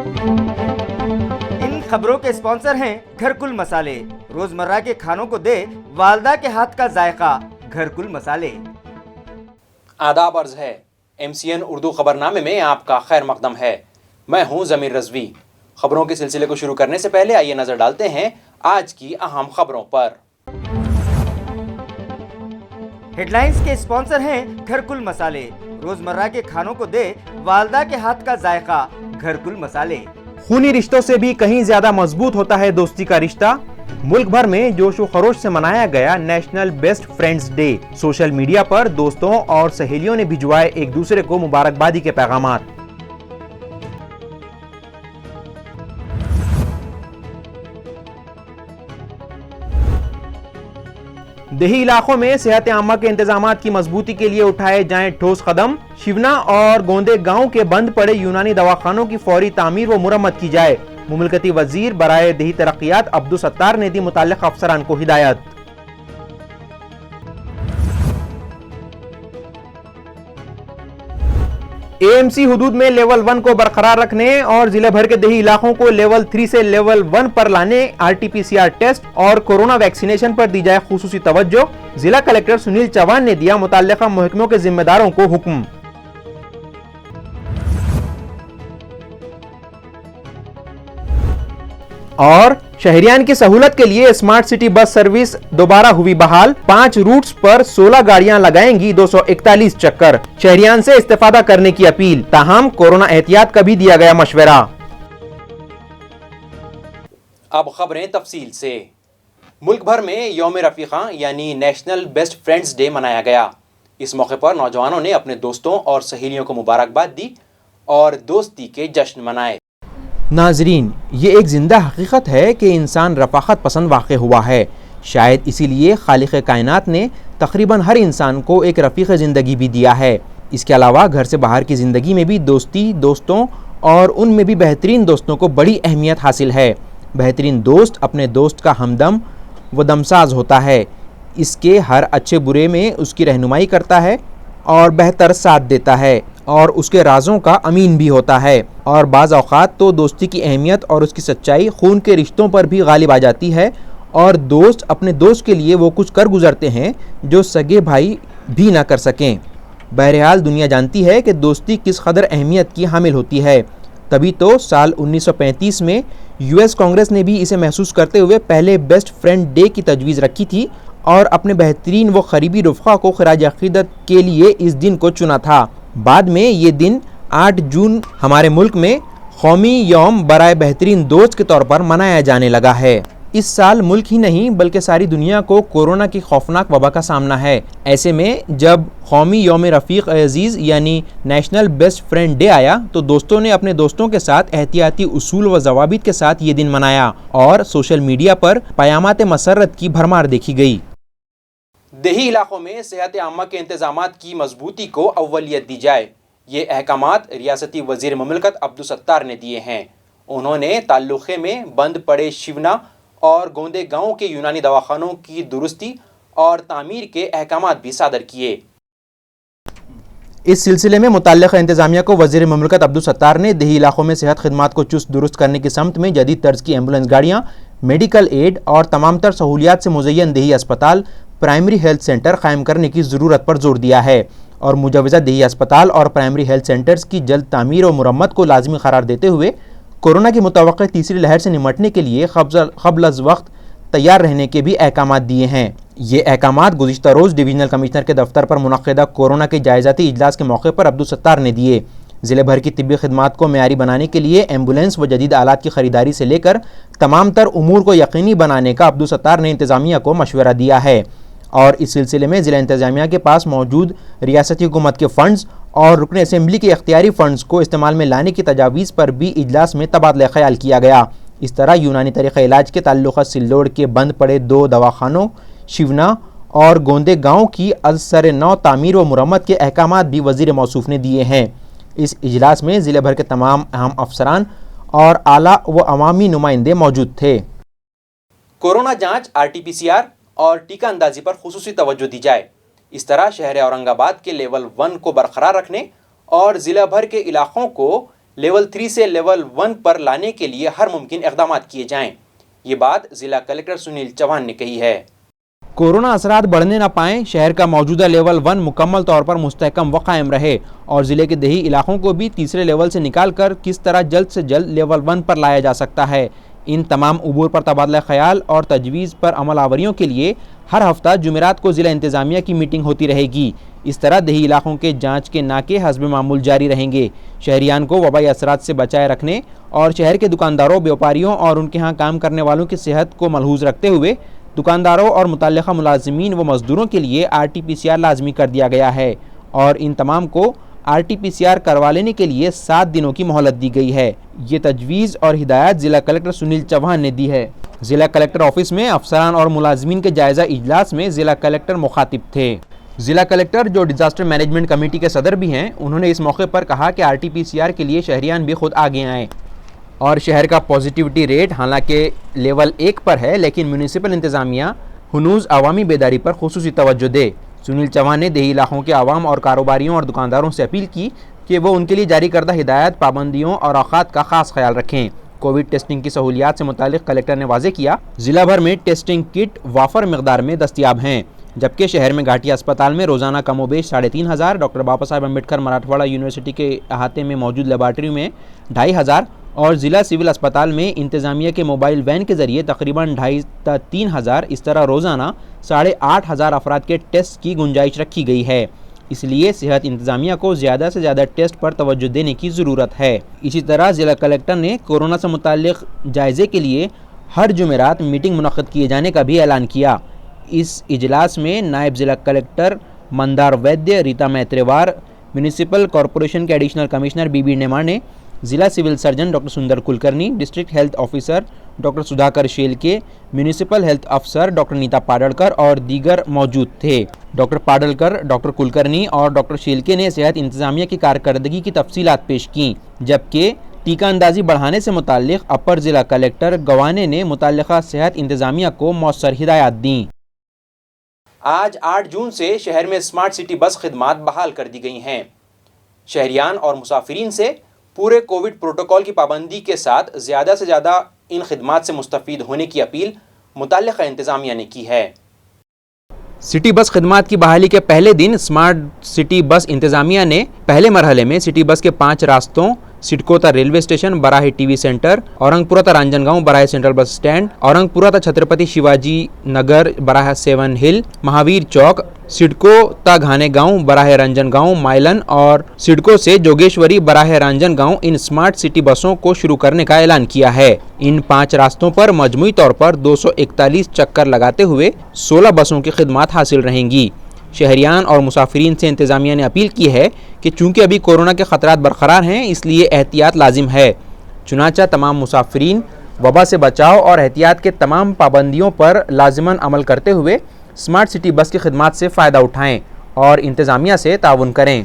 ان خبروں کے اسپانسر ہیں گھرکل مسالے، روزمرہ کے کھانوں کو دے والدہ کے ہاتھ کا ذائقہ، گھرکل مسالے۔ آداب عرض ہے، MCN اردو خبرنامے میں آپ کا خیر مقدم ہے۔ میں ہوں ضمیر رضوی۔ خبروں کے سلسلے کو شروع کرنے سے پہلے آئیے نظر ڈالتے ہیں آج کی اہم خبروں پر۔ ہیڈ لائنز کے اسپانسر ہیں گھرکل مسالے، روزمرہ کے کھانوں کو دے والدہ کے ہاتھ کا ذائقہ، گھرکل مسالے۔ خونی رشتوں سے بھی کہیں زیادہ مضبوط ہوتا ہے دوستی کا رشتہ۔ ملک بھر میں جوش و خروش سے منایا گیا national best friends day. Social media پر دوستوں اور سہیلیوں نے بھجوائے ایک دوسرے کو مبارکبادی کے پیغامات۔ دیہی علاقوں میں صحت عامہ کے انتظامات کی مضبوطی کے لیے اٹھائے جائیں ٹھوس قدم۔ شیونا اور گوندے گاؤں کے بند پڑے یونانی دواخانوں کی فوری تعمیر و مرمت کی جائے۔ مملکتی وزیر برائے دیہی ترقیات عبدالستار نے دی متعلقہ افسران کو ہدایت۔ AMC حدود میں لیول 1 کو برقرار رکھنے اور ضلع بھر کے دیہی علاقوں کو لیول 3 سے لیول 1 پر لانے RT-PCR ٹیسٹ اور کورونا ویکسینیشن پر دی جائے خصوصی توجہ۔ ضلع کلکٹر سنیل چوہان نے دیا متعلقہ محکموں کے ذمہ داروں کو حکم۔ اور شہریان کی سہولت کے لیے اسمارٹ سٹی بس سروس دوبارہ ہوئی بحال۔ 5 روٹس پر 16 گاڑیاں لگائیں گی 241 چکر۔ شہریان سے استفادہ کرنے کی اپیل، تاہم کورونا احتیاط کا بھی دیا گیا مشورہ۔ اب خبریں تفصیل سے۔ ملک بھر میں یوم رفیقہ یعنی نیشنل بیسٹ فرینڈز ڈے منایا گیا۔ اس موقع پر نوجوانوں نے اپنے دوستوں اور سہیلیوں کو مبارکباد دی اور دوستی کے جشن منائے۔ ناظرین، یہ ایک زندہ حقیقت ہے کہ انسان رفاقت پسند واقع ہوا ہے۔ شاید اسی لیے خالق کائنات نے تقریباً ہر انسان کو ایک رفیق زندگی بھی دیا ہے۔ اس کے علاوہ گھر سے باہر کی زندگی میں بھی دوستی، دوستوں اور ان میں بھی بہترین دوستوں کو بڑی اہمیت حاصل ہے۔ بہترین دوست اپنے دوست کا ہمدم و دمساز ہوتا ہے، اس کے ہر اچھے برے میں اس کی رہنمائی کرتا ہے اور بہتر ساتھ دیتا ہے، اور اس کے رازوں کا امین بھی ہوتا ہے۔ اور بعض اوقات تو دوستی کی اہمیت اور اس کی سچائی خون کے رشتوں پر بھی غالب آ جاتی ہے، اور دوست اپنے دوست کے لیے وہ کچھ کر گزرتے ہیں جو سگے بھائی بھی نہ کر سکیں۔ بہرحال دنیا جانتی ہے کہ دوستی کس قدر اہمیت کی حامل ہوتی ہے۔ تبھی تو سال 1935 میں US کانگریس نے بھی اسے محسوس کرتے ہوئے پہلے بیسٹ فرینڈ ڈے کی تجویز رکھی تھی اور اپنے بہترین و قریبی رفقا کو خراج عقیدت کے لیے اس دن کو چنا تھا۔ بعد میں یہ دن 8 جون ہمارے ملک میں قومی یوم برائے بہترین دوست کے طور پر منایا جانے لگا ہے۔ اس سال ملک ہی نہیں بلکہ ساری دنیا کو کورونا کی خوفناک وبا کا سامنا ہے۔ ایسے میں جب قومی یوم رفیق عزیز یعنی نیشنل بیسٹ فرینڈ ڈے آیا تو دوستوں نے اپنے دوستوں کے ساتھ احتیاطی اصول و ضوابط کے ساتھ یہ دن منایا، اور سوشل میڈیا پر پیامات مسرت کی بھرمار دیکھی گئی۔ دیہی علاقوں میں صحت عامہ کے انتظامات کی مضبوطی کو اولویت دی جائے، یہ احکامات ریاستی وزیر مملکت عبدالستار نے دیے ہیں۔ انہوں نے تعلقے میں بند پڑے شیونا اور گوندے گاؤں کے یونانی دواخانوں کی درستی اور تعمیر کے احکامات بھی صادر کیے۔ اس سلسلے میں متعلقہ انتظامیہ کو وزیر مملکت عبدالستار نے دیہی علاقوں میں صحت خدمات کو چست درست کرنے کی سمت میں جدید طرز کی ایمبولینس گاڑیاں، میڈیکل ایڈ اور تمام تر سہولیات سے مزین دیہی اسپتال، پرائمری ہیلتھ سینٹر قائم کرنے کی ضرورت پر زور دیا ہے، اور مجوزہ دیہی اسپتال اور پرائمری ہیلتھ سینٹرز کی جلد تعمیر و مرمت کو لازمی قرار دیتے ہوئے کورونا کی متوقع تیسری لہر سے نمٹنے کے لیے قبل از وقت تیار رہنے کے بھی احکامات دیے ہیں۔ یہ احکامات گزشتہ روز ڈویژنل کمشنر کے دفتر پر منعقدہ کورونا کے جائزاتی اجلاس کے موقع پر عبدالستار نے دیے۔ ضلع بھر کی طبی خدمات کو معیاری بنانے کے لیے ایمبولینس و جدید آلات کی خریداری سے لے کر تمام تر امور کو یقینی بنانے کا عبدالستار نے انتظامیہ کو مشورہ دیا ہے، اور اس سلسلے میں ضلع انتظامیہ کے پاس موجود ریاستی حکومت کے فنڈز اور رکن اسمبلی کے اختیاری فنڈز کو استعمال میں لانے کی تجاویز پر بھی اجلاس میں تبادلہ خیال کیا گیا۔ اس طرح یونانی طریقہ علاج کے تعلقہ سلوڑ کے بند پڑے 2 دواخانوں شیونا اور گوندے گاؤں کی از سر نو تعمیر و مرمت کے احکامات بھی وزیر موصوف نے دیے ہیں۔ اس اجلاس میں ضلع بھر کے تمام اہم افسران اور اعلیٰ و عوامی نمائندے موجود تھے۔ کورونا جانچ، RT-PCR اور ٹیکہ اندازی پر خصوصی توجہ دی جائے۔ اس طرح شہر اورنگ آباد کے لیول 1 کو برقرار رکھنے اور ضلع بھر کے علاقوں کو لیول 3 سے لیول 1 پر لانے کے لیے ہر ممکن اقدامات کیے جائیں۔ یہ بات ضلع کلکٹر سنیل چوہان نے کہی ہے۔ کورونا اثرات بڑھنے نہ پائیں، شہر کا موجودہ لیول 1 مکمل طور پر مستحکم و قائم رہے اور ضلع کے دیہی علاقوں کو بھی تیسرے لیول سے نکال کر کس طرح جلد سے جلد لیول 1 پر لایا جا سکتا ہے۔ ان تمام امور پر تبادلہ خیال اور تجویز پر عمل آوریوں کے لیے ہر ہفتہ جمعرات کو ضلع انتظامیہ کی میٹنگ ہوتی رہے گی۔ اس طرح دیہی علاقوں کے جانچ کے ناکے حسب معمول جاری رہیں گے۔ شہریان کو وبائی اثرات سے بچائے رکھنے اور شہر کے دکانداروں، بیوپاریوں اور ان کے ہاں کام کرنے والوں کی صحت کو ملحوظ رکھتے ہوئے دکانداروں اور متعلقہ ملازمین و مزدوروں کے لیے RT-PCR لازمی کر دیا گیا ہے اور ان تمام کو RT-PCR کروا لینے کے لیے 7 دنوں کی مہلت دی گئی ہے۔ یہ تجویز اور ہدایات ضلع کلکٹر سنیل چوہان نے دی ہے۔ ضلع کلکٹر آفس میں افسران اور ملازمین کے جائزہ اجلاس میں ضلع کلکٹر مخاطب تھے۔ ضلع کلکٹر جو ڈیزاسٹر مینجمنٹ کمیٹی کے صدر بھی ہیں، انہوں نے اس موقع پر کہا کہ RT-PCR کے لیے شہریان بھی خود آگے آئیں اور شہر کا پازیٹیوٹی ریٹ حالانکہ لیول 1 پر ہے لیکن میونسپل انتظامیہ ہنوز عوامی بیداری پر خصوصی توجہ دے۔ سنیل چوہان نے دیہی علاقوں کے عوام اور کاروباریوں اور دکانداروں سے اپیل کی کہ وہ ان کے لیے جاری کردہ ہدایات، پابندیوں اور اوقات کا خاص خیال رکھیں۔ کووڈ ٹیسٹنگ کی سہولیات سے متعلق کلکٹر نے واضح کیا، ضلع بھر میں ٹیسٹنگ کٹ وافر مقدار میں دستیاب ہیں، جبکہ شہر میں گھاٹیا اسپتال میں روزانہ کم و بیش 3500، ڈاکٹر بابا صاحب امبیڈکر مراٹھواڑہ یونیورسٹی کے احاطے میں موجود لیبارٹری میں 2500 اور ضلع سول اسپتال میں انتظامیہ کے موبائل وین کے ذریعے تقریباً 2500 تا 3000 اس طرح روزانہ 8500 افراد کے ٹیسٹ کی گنجائش رکھی گئی ہے۔ اس لیے صحت انتظامیہ کو زیادہ سے زیادہ ٹیسٹ پر توجہ دینے کی ضرورت ہے۔ اسی طرح ضلع کلکٹر نے کورونا سے متعلق جائزے کے لیے ہر جمعرات میٹنگ منعقد کیے جانے کا بھی اعلان کیا۔ اس اجلاس میں نائب ضلع collector Mandar Vaidya, Rita Maitriwar, municipal corporation کے additional commissioner B B Nima نے، ضلع civil surgeon doctor Sundar Kulkarni, district health officer doctor Sudhakar Shelke, municipal health افسر ڈاکٹر نیتا پاڈڑکر اور دیگر موجود تھے۔ ڈاکٹر پاڈڑکر، ڈاکٹر کلکرنی اور ڈاکٹر شیلکے نے صحت انتظامیہ کی کارکردگی کی تفصیلات پیش کیں، جبکہ ٹیکہ اندازی بڑھانے سے متعلق اپر ضلع کلکٹر گوانے نے متعلقہ صحت انتظامیہ کو مؤثر ہدایات دیں۔ آج 8 جون سے شہر میں اسمارٹ سٹی بس خدمات بحال کر دی گئی ہیں۔ شہریان اور مسافرین سے پورے کووڈ پروٹوکول کی پابندی کے ساتھ زیادہ سے زیادہ ان خدمات سے مستفید ہونے کی اپیل متعلقہ انتظامیہ نے کی ہے۔ سٹی بس خدمات کی بحالی کے پہلے دن اسمارٹ سٹی بس انتظامیہ نے پہلے مرحلے میں سٹی بس کے 5 راستوں سڈکو تا ریلوے اسٹیشن براہ ٹی وی سینٹر، اورنگ پورہ تا رانجن گاؤں براہ سینٹرل بس اسٹینڈ، اورنگ پورہ تا چھترپتی شیواجی نگر براہ 7 ہل، مہاویر چوک، سڈکو تا گھانے گاؤں براہ رنجن گاؤں مائلن اور سڈکو سے جوگیشوری براہ رنجن گاؤں ان اسمارٹ سٹی بسوں کو شروع کرنے کا اعلان کیا ہے۔ ان 5 راستوں پر مجموعی طور پر 241 چکر لگاتے ہوئے 16 بسوں کی خدمات حاصل رہیں گی۔ شہریان اور مسافرین سے انتظامیہ نے اپیل کی ہے کہ چونکہ ابھی کورونا کے خطرات برقرار ہیں اس لیے احتیاط لازم ہے، چنانچہ تمام مسافرین وبا سے بچاؤ اور احتیاط کے تمام پابندیوں پر لازماً عمل کرتے ہوئے اسمارٹ سٹی بس کی خدمات سے فائدہ اٹھائیں اور انتظامیہ سے تعاون کریں۔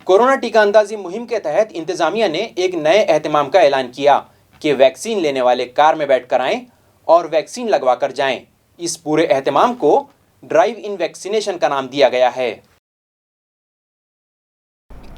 کورونا ٹیکہ اندازی مہم کے تحت انتظامیہ نے ایک نئے اہتمام کا اعلان کیا کہ ویکسین لینے والے کار میں بیٹھ کر آئیں اور ویکسین لگوا کر جائیں۔ اس پورے اہتمام کو ڈرائیو ان ویکسینیشن کا نام دیا گیا ہے۔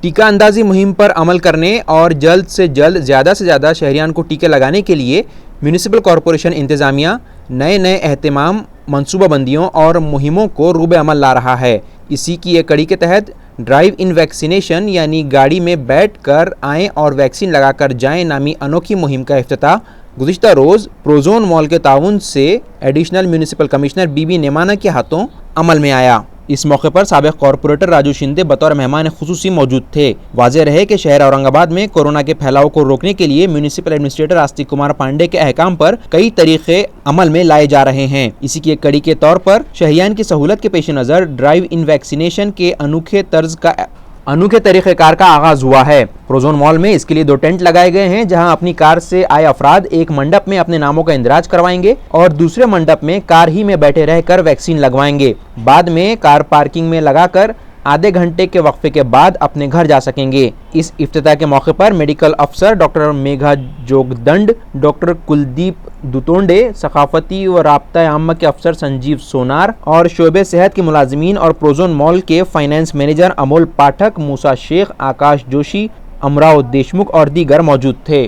ٹیکہ اندازی مہم پر عمل کرنے اور جلد سے جلد زیادہ سے زیادہ شہریان کو ٹیکے لگانے کے لیے میونسپل کارپوریشن انتظامیہ نئے اہتمام، منصوبہ بندیوں اور مہموں کو روبے عمل لا رہا ہے۔ اسی کی ایک کڑی کے تحت ڈرائیو ان ویکسینیشن یعنی گاڑی میں بیٹھ کر آئیں اور ویکسین لگا کر جائیں نامی انوکھی مہم کا افتتاح گزشتہ روز پروزون مال کے تعاون سے additional municipal commissioner B B نیمانا کے ہاتھوں عمل میں آیا۔ اس موقع پر سابق کارپوریٹر راجو شندے بطور مہمان خصوصی موجود تھے۔ واضح رہے کہ شہر اورنگ آباد میں کورونا کے پھیلاؤ کو روکنے کے لیے میونسپل ایڈمنسٹریٹر آستک کمار پانڈے کے احکام پر کئی طریقے عمل میں لائے جا رہے ہیں۔ اسی کی ایک کڑی کے طور پر شہریان کی سہولت کے پیش نظر ڈرائیو ان ویکسینیشن کے انوکھے طریقہ کار کا آغاز ہوا ہے۔ پروزون مال میں اس کے لیے 2 ٹینٹ لگائے گئے ہیں جہاں اپنی کار سے آئے افراد ایک منڈپ میں اپنے ناموں کا اندراج کروائیں گے اور دوسرے منڈپ میں کار ہی میں بیٹھے رہ کر ویکسین لگوائیں گے۔ بعد میں کار پارکنگ میں لگا کر آدھے گھنٹے کے وقفے کے بعد اپنے گھر جا سکیں گے۔ اس افتتاح کے موقع پر میڈیکل افسر ڈاکٹر میگھا جوگدنڈ، ڈاکٹر کلدیپ دوتونڈے، ثقافتی و رابطہ عامہ کے افسر سنجیو سونار اور شعبہ صحت کے ملازمین اور پروزون مال کے فائنانس مینیجر امول پاٹھک، موسیٰ شیخ، آکاش جوشی، امراؤ دیشمکھ اور دیگر موجود تھے۔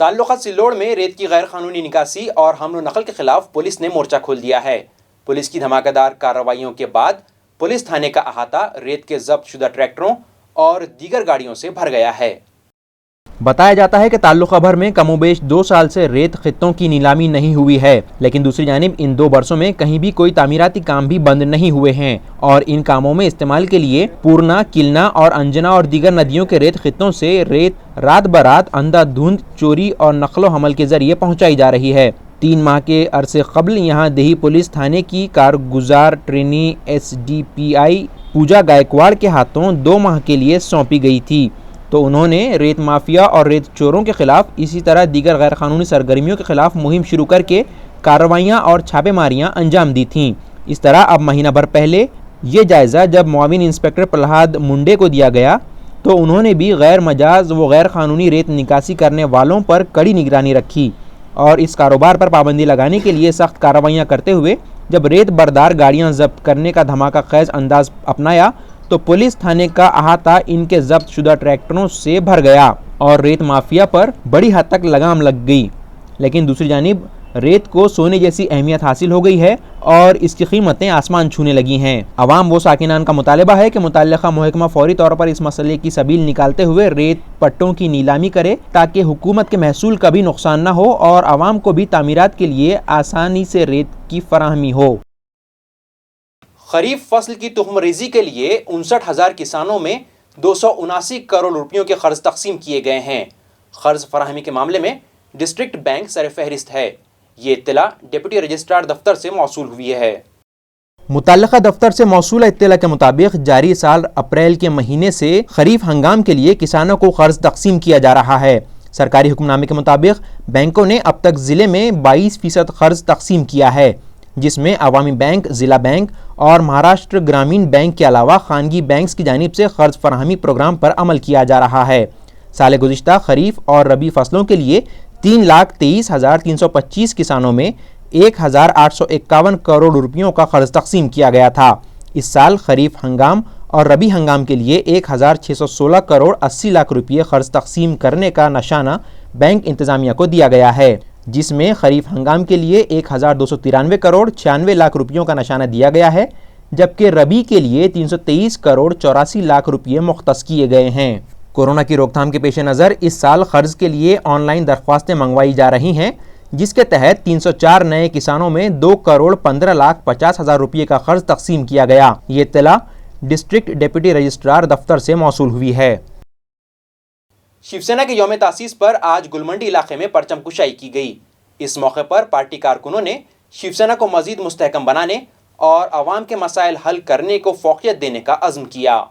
تعلقہ سلوڑ میں ریت کی غیر قانونی نکاسی اور حمل و نقل کے خلاف پولیس نے مورچہ کھول دیا ہے۔ پولیس کی دھماکہ دار کارروائیوں کے بعد پولیس تھانے کا احاطہ ریت کے ضبط شدہ ٹریکٹروں اور دیگر گاڑیوں سے بھر گیا ہے۔ بتایا جاتا ہے کہ تعلقہ بھر میں کم و بیش 2 سال سے ریت خطوں کی نیلامی نہیں ہوئی ہے، لیکن دوسری جانب ان 2 برسوں میں کہیں بھی کوئی تعمیراتی کام بھی بند نہیں ہوئے ہیں اور ان کاموں میں استعمال کے لیے پورنا، کلنا اور انجنا اور دیگر ندیوں کے ریت خطوں سے ریت رات برات اندھا دھند چوری اور نقل و حمل کے ذریعے پہنچائی جا رہی ہے۔ 3 ماہ کے عرصے قبل یہاں دیہی پولیس تھانے کی کارگزار ٹرینی SDPI پوجا گائیکواڑ کے ہاتھوں 2 ماہ کے لیے سونپی گئی تھی، تو انہوں نے ریت مافیا اور ریت چوروں کے خلاف اسی طرح دیگر غیر قانونی سرگرمیوں کے خلاف مہم شروع کر کے کارروائیاں اور چھاپے ماریاں انجام دی تھیں۔ اس طرح اب مہینہ بھر پہلے یہ جائزہ جب معاون انسپکٹر پرہلاد منڈے کو دیا گیا تو انہوں نے بھی غیر مجاز و غیر قانونی ریت نکاسی کرنے والوں پر کڑی نگرانی رکھی اور اس کاروبار پر پابندی لگانے کے لیے سخت کارروائیاں کرتے ہوئے جب ریت بردار گاڑیاں ضبط کرنے کا دھماکہ خیز انداز اپنایا تو پولیس تھانے کا احاطہ ان کے ضبط شدہ ٹریکٹروں سے بھر گیا اور ریت مافیا پر بڑی حد تک لگام لگ گئی۔ لیکن دوسری جانب ریت کو سونے جیسی اہمیت حاصل ہو گئی ہے اور اس کی قیمتیں آسمان چھونے لگی ہیں۔ عوام و ساکنان کا مطالبہ ہے کہ متعلقہ محکمہ فوری طور پر اس مسئلے کی سبیل نکالتے ہوئے ریت پٹوں کی نیلامی کرے تاکہ حکومت کے محصول کا بھی نقصان نہ ہو اور عوام کو بھی تعمیرات کے لیے آسانی سے ریت کی فراہمی ہو۔ خریف فصل کی تخم ریزی کے لیے 59,000 کسانوں میں 279 کروڑ روپیوں کے قرض تقسیم کیے گئے ہیں۔ قرض فراہمی کے معاملے میں ڈسٹرکٹ بینک سر فہرست ہے۔ یہ اطلاع ڈپٹی رجسٹرار دفتر سے موصول ہوئی ہے۔ متعلقہ دفتر سے موصولہ اطلاع کے مطابق جاری سال اپریل کے مہینے سے خریف ہنگام کے لیے کسانوں کو قرض تقسیم کیا جا رہا ہے۔ سرکاری حکم نامے کے مطابق بینکوں نے اب تک ضلع میں 22% قرض تقسیم کیا ہے، جس میں عوامی بینک، ضلع بینک اور مہاراشٹر گرامین بینک کے علاوہ خانگی بینکس کی جانب سے قرض فراہمی پروگرام پر عمل کیا جا رہا ہے۔ سال گزشتہ خریف اور ربی فصلوں کے لیے 3,23,325 کسانوں میں 1,851 کروڑ روپیوں کا قرض تقسیم کیا گیا تھا۔ اس سال خریف ہنگام اور ربی ہنگام کے لیے 1,616 کروڑ 80 لاکھ روپے قرض تقسیم کرنے کا نشانہ بینک انتظامیہ کو دیا گیا ہے، جس میں خریف ہنگام کے لیے 1,293 کروڑ 96 لاکھ روپیوں کا نشانہ دیا گیا ہے، جبکہ ربی کے لیے 323 کروڑ 84 لاکھ روپے مختص کیے گئے ہیں۔ کورونا کی روک تھام کے پیش نظر اس سال قرض کے لیے آن لائن درخواستیں منگوائی جا رہی ہیں، جس کے تحت 304 نئے کسانوں میں 2 کروڑ 15 لاکھ 50 ہزار روپے کا قرض تقسیم کیا گیا۔ یہ اطلاع ڈسٹرکٹ ڈپٹی رجسٹرار دفتر سے موصول ہوئی ہے۔ شیو سینا کے یوم تاسیس پر آج گلمنڈی علاقے میں پرچم کشائی کی گئی۔ اس موقع پر پارٹی کارکنوں نے شیو سینا کو مزید مستحکم بنانے اور عوام کے مسائل حل کرنے کو فوقیت دینے کا عزم کیا۔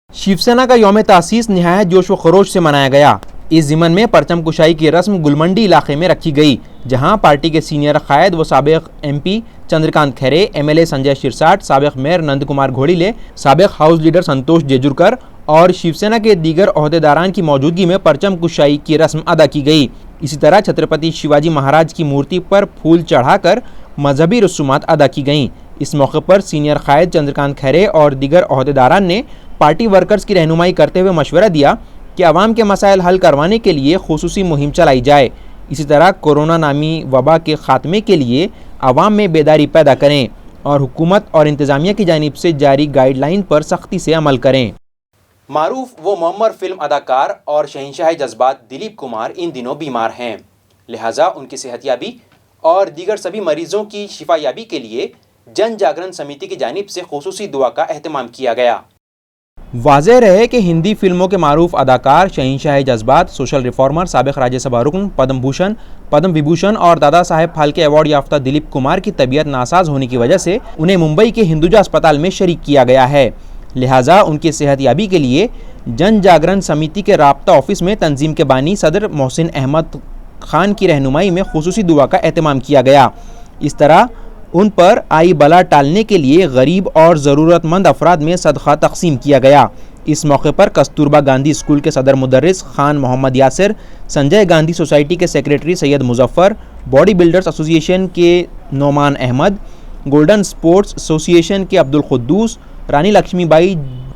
شیو سینا کا یوم تاسیس نہایت جوش و خروش سے منایا گیا۔ اس ضمن میں پرچم کشائی کی رسم گلمنڈی علاقے میں رکھی گئی، جہاں پارٹی کے سینئر قائد و سابق MP چندرکانت کھیرے، MLA سنجے شرساٹ، سابق میئر نند کمار گھوڑیلے، سابق ہاؤس لیڈر سنتوش جیجورکر اور شیو سینا کے دیگر عہدیداران کی موجودگی میں پرچم کشائی کی رسم ادا کی گئی۔ اسی طرح چھترپتی شیواجی مہاراج کی مورتی پر پھول چڑھا کر مذہبی رسومات ادا کی گئیں۔ اس موقع پر سینئر قائد چندرکانت کھیرے اور دیگر عہدیداران نے پارٹی ورکرز کی رہنمائی کرتے ہوئے مشورہ دیا کہ عوام کے مسائل حل کروانے کے لیے خصوصی مہم چلائی جائے۔ اسی طرح کورونا نامی وبا کے خاتمے کے لیے عوام میں بیداری پیدا کریں اور حکومت اور انتظامیہ کی جانب سے جاری گائیڈ لائن پر سختی سے عمل کریں۔ معروف و معمر فلم اداکار اور شہنشاہ جذبات دلیپ کمار ان دنوں بیمار ہیں، لہٰذا ان کی صحت یابی اور دیگر سبھی مریضوں کی شفا یابی کے لیے جن جاگرن سمیتی کی جانب سے خصوصی دعا کا اہتمام کیا گیا۔ واضح رہے کہ ہندی فلموں کے معروف اداکار، شہنشاہ جذبات، سوشل ریفارمر، سابق راجیہ سبھا رکن، پدم بھوشن، پدم وبھوشن اور دادا صاحب پھالکے ایوارڈ یافتہ دلیپ کمار کی طبیعت ناساز ہونے کی وجہ سے انہیں ممبئی کے ہندوجا اسپتال میں شریک کیا گیا ہے، لہٰذا ان کی صحت یابی کے لیے جن جاگرن سمیتی کے رابطہ آفس میں تنظیم کے بانی صدر محسن احمد خان کی رہنمائی میں خصوصی دعا کا اہتمام کیا گیا۔ اس طرح ان پر آئی بلا ٹالنے کے لیے غریب اور ضرورت مند افراد میں صدقہ تقسیم کیا گیا۔ اس موقع پر کستوربا گاندھی اسکول کے صدر مدرس خان محمد یاسر، سنجے گاندھی سوسائٹی کے سیکریٹری سید مظفر، باڈی بلڈرز ایسوسی ایشن کے نعمان احمد، گولڈن سپورٹس ایسوسی ایشن کے عبد القدوس، رانی لکشمی بائی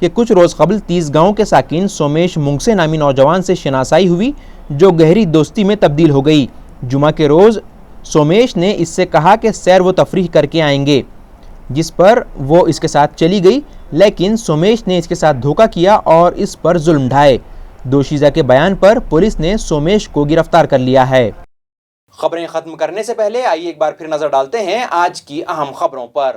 کہ کچھ روز قبل 30 گاؤں کے ساکن سومیش منگسے نامی نوجوان سے شناسائی ہوئی جو گہری دوستی میں تبدیل ہو گئی۔ جمعہ کے روز سومیش نے اس سے کہا کہ سیر و تفریح کر کے آئیں گے، جس پر وہ اس کے ساتھ چلی گئی، لیکن سومیش نے اس کے ساتھ دھوکہ کیا اور اس پر ظلم ڈھائے۔ دوشیزہ کے بیان پر پولیس نے سومیش کو گرفتار کر لیا ہے۔ خبریں ختم کرنے سے پہلے آئیے ایک بار پھر نظر ڈالتے ہیں آج کی اہم خبروں پر۔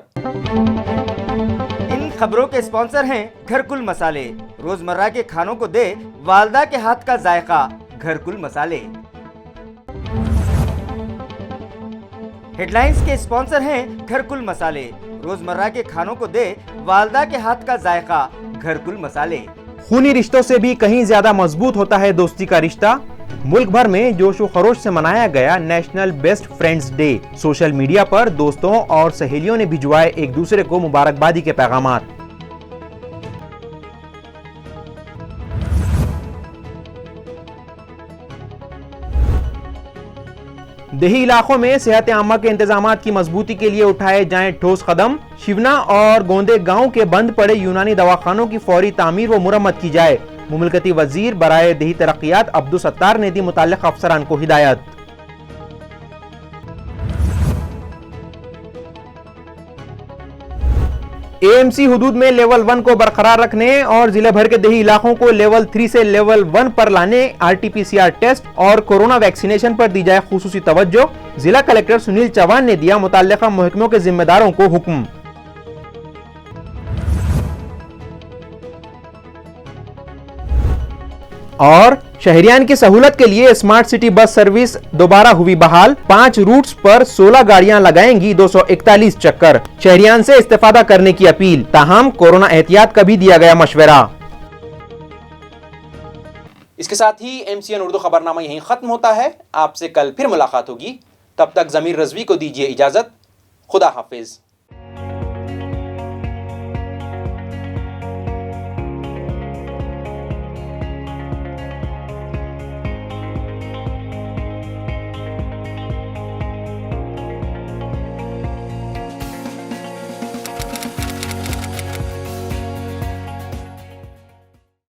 ان خبروں کے اسپانسر ہیں گھرکل مسالے، روزمرہ کے کھانوں کو دے والدہ کے ہاتھ کا ذائقہ، گھرکل مسالے۔ ہیڈ لائنز کے اسپانسر ہیں گھرکل مسالے، روزمرہ کے کھانوں کو دے والدہ کے ہاتھ کا ذائقہ، گھرکل مسالے۔ خونی رشتوں سے بھی کہیں زیادہ مضبوط ہوتا ہے دوستی کا رشتہ۔ ملک بھر میں جوش و خروش سے منایا گیا national best friends day. Social media پر دوستوں اور سہیلیوں نے بھجوائے ایک دوسرے کو مبارکبادی کے پیغامات۔ دیہی علاقوں میں صحت عامہ کے انتظامات کی مضبوطی کے لیے اٹھائے جائیں ٹھوس قدم۔ شیونا اور گوندے گاؤں کے بند پڑے یونانی دواخانوں کی فوری تعمیر و مرمت کی جائے۔ مملکتی وزیر برائے دیہی ترقیات عبدالستار نے دی متعلقہ افسران کو ہدایت۔ اے ایم سی حدود میں لیول 1 کو برقرار رکھنے اور ضلع بھر کے دیہی علاقوں کو لیول 3 سے لیول 1 پر لانے، R T P C R test اور کورونا ویکسینیشن پر دی جائے خصوصی توجہ۔ ضلع کلکٹر سنیل چوہان نے دیا متعلقہ محکموں کے ذمہ داروں کو حکم۔ اور شہریان کی سہولت کے لیے اسمارٹ سٹی بس سروس دوبارہ ہوئی بحال۔ 5 روٹس پر 16 گاڑیاں لگائیں گی 241 چکر۔ شہریان سے استفادہ کرنے کی اپیل، تاہم کورونا احتیاط کا بھی دیا گیا مشورہ۔ اس کے ساتھ ہی MCN اردو خبرنامہ یہیں ختم ہوتا ہے۔ آپ سے کل پھر ملاقات ہوگی، تب تک ضمیر رضوی کو دیجیے اجازت۔ خدا حافظ۔